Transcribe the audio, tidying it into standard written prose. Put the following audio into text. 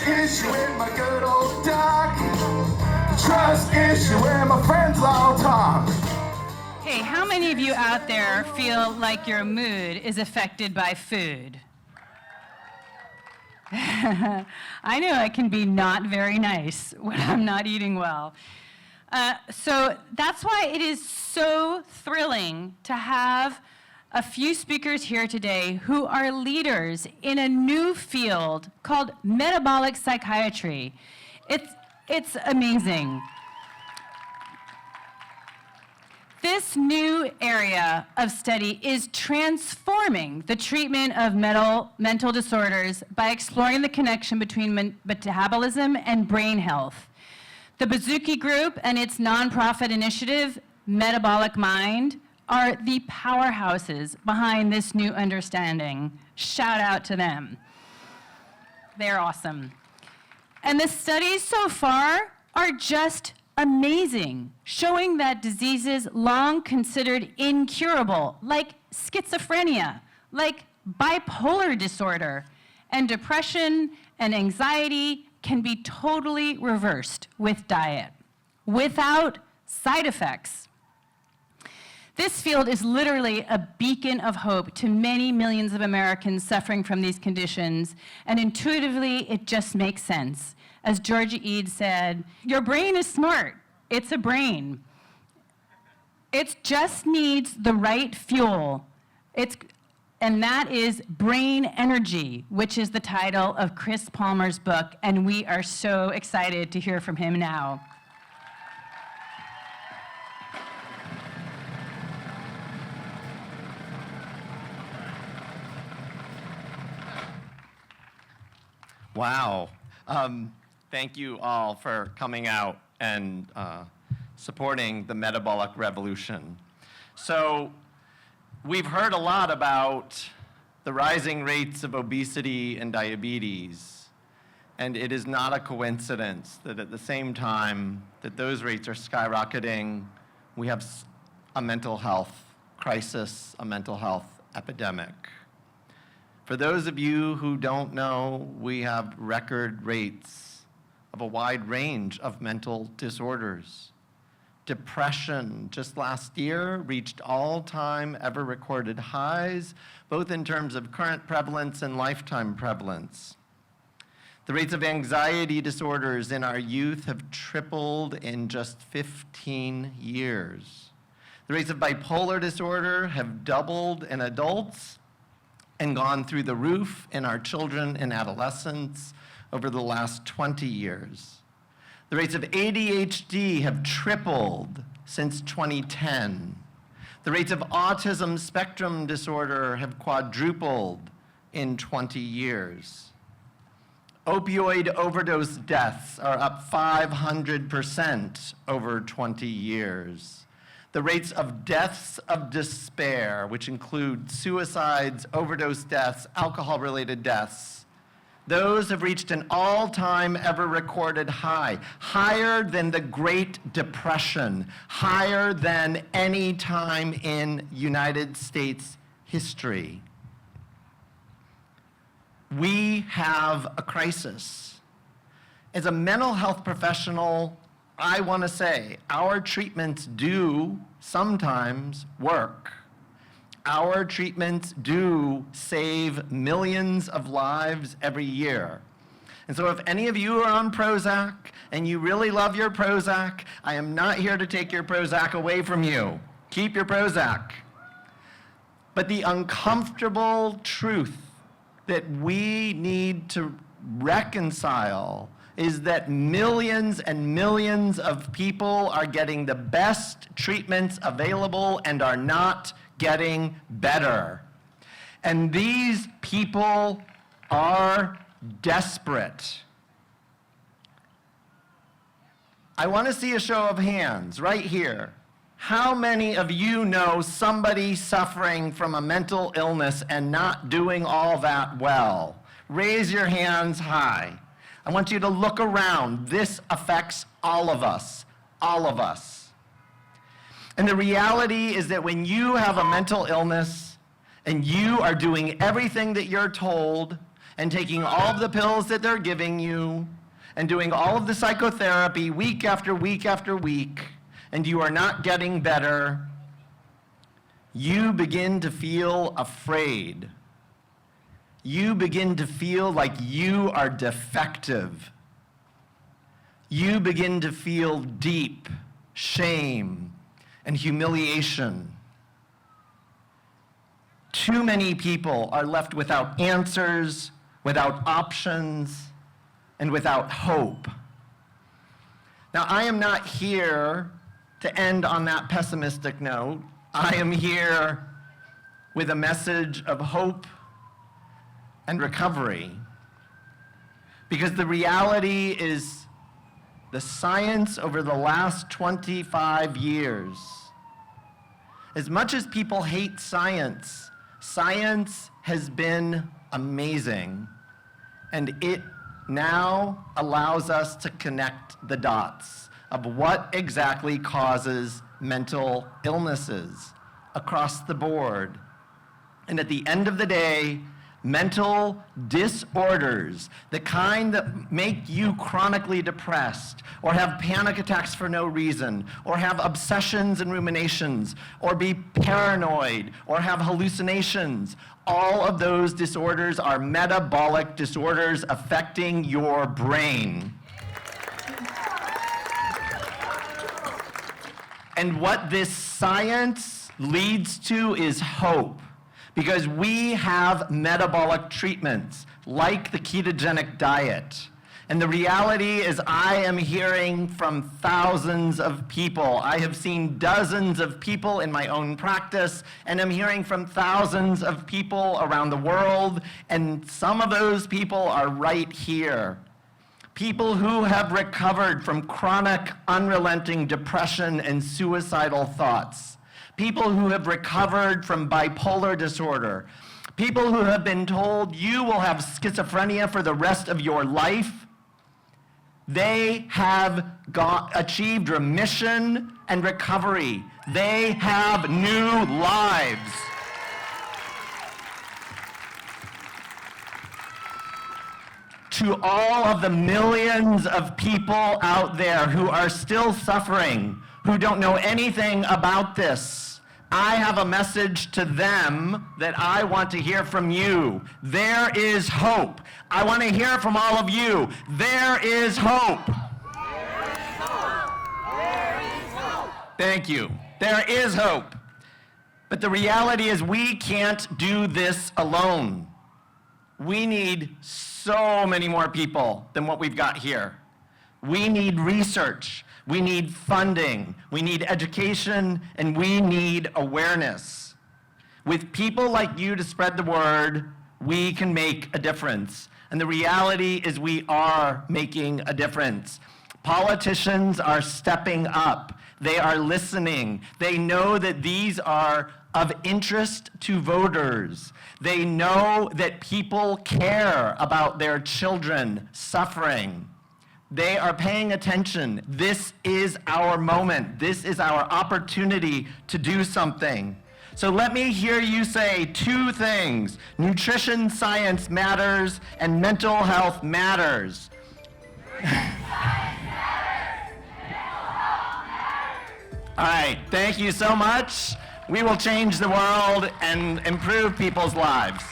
issue in my good old doc. Trust issue where my friends all talk. Hey, how many of you out there feel like your mood is affected by food? I know it can be not very nice when I'm not eating well. So that's why it is so thrilling to have a few speakers here today who are leaders in a new field called metabolic psychiatry. It's amazing. This new area of study is transforming the treatment of mental disorders by exploring the connection between metabolism and brain health. The Bazooki Group and its nonprofit initiative, Metabolic Mind, are the powerhouses behind this new understanding. Shout out to them. They're awesome. And the studies so far are just amazing, showing that diseases long considered incurable, like schizophrenia, like bipolar disorder, and depression and anxiety can be totally reversed with diet, without side effects. This field is literally a beacon of hope to many millions of Americans suffering from these conditions, and intuitively, it just makes sense. As Georgia Ede said, your brain is smart. It's a brain. It just needs the right fuel. And that is brain energy, which is the title of Chris Palmer's book, and we are so excited to hear from him now. Wow. Thank you all for coming out and supporting the metabolic revolution. So we've heard a lot about the rising rates of obesity and diabetes, and it is not a coincidence that at the same time that those rates are skyrocketing, we have a mental health crisis, a mental health epidemic. For those of you who don't know, we have record rates of a wide range of mental disorders. Depression, just last year, reached all-time ever recorded highs, both in terms of current prevalence and lifetime prevalence. The rates of anxiety disorders in our youth have tripled in just 15 years. The rates of bipolar disorder have doubled in adults and gone through the roof in our children and adolescents over the last 20 years. The rates of ADHD have tripled since 2010. The rates of autism spectrum disorder have quadrupled in 20 years. Opioid overdose deaths are up 500% over 20 years. The rates of deaths of despair, which include suicides, overdose deaths, alcohol-related deaths, those have reached an all-time ever recorded high, higher than the Great Depression, higher than any time in United States history. We have a crisis. As a mental health professional, I want to say our treatments do sometimes work. Our treatments do save millions of lives every year. And so if any of you are on Prozac and you really love your Prozac, I am not here to take your Prozac away from you. Keep your Prozac. But the uncomfortable truth that we need to reconcile is that millions and millions of people are getting the best treatments available and are not getting better. And these people are desperate. I want to see a show of hands right here. How many of you know somebody suffering from a mental illness and not doing all that well? Raise your hands high. I want you to look around. This affects all of us, all of us. And the reality is that when you have a mental illness and you are doing everything that you're told and taking all of the pills that they're giving you and doing all of the psychotherapy week after week after week, and you are not getting better, you begin to feel afraid. You begin to feel like you are defective. You begin to feel deep shame and humiliation. Too many people are left without answers, without options, and without hope. Now, I am not here to end on that pessimistic note. I am here with a message of hope and recovery. Because the reality is, the science over the last 25 years, as much as people hate science, science has been amazing, and it now allows us to connect the dots of what exactly causes mental illnesses across the board. And at the end of the day, mental disorders, the kind that make you chronically depressed, or have panic attacks for no reason, or have obsessions and ruminations, or be paranoid, or have hallucinations, all of those disorders are metabolic disorders affecting your brain. And what this science leads to is hope. Because we have metabolic treatments, like the ketogenic diet. And the reality is, I am hearing from thousands of people. I have seen dozens of people in my own practice, and I'm hearing from thousands of people around the world, and some of those people are right here. People who have recovered from chronic, unrelenting depression and suicidal thoughts. People who have recovered from bipolar disorder. People who have been told you will have schizophrenia for the rest of your life. They have achieved remission and recovery. They have new lives. To all of the millions of people out there who are still suffering, who don't know anything about this, I have a message to them that I want to hear from you. There is hope. I want to hear from all of you. There is hope. There is hope. There is hope. Thank you. There is hope. But the reality is, we can't do this alone. We need so many more people than what we've got here. We need research. We need funding, we need education, and we need awareness. With people like you to spread the word, we can make a difference. And the reality is, we are making a difference. Politicians are stepping up. They are listening. They know that these are of interest to voters. They know that people care about their children suffering. They are paying attention. This is our moment. This is our opportunity to do something. So let me hear you say two things. Nutrition science matters, and mental health matters. All right, thank you so much. We will change the world and improve people's lives.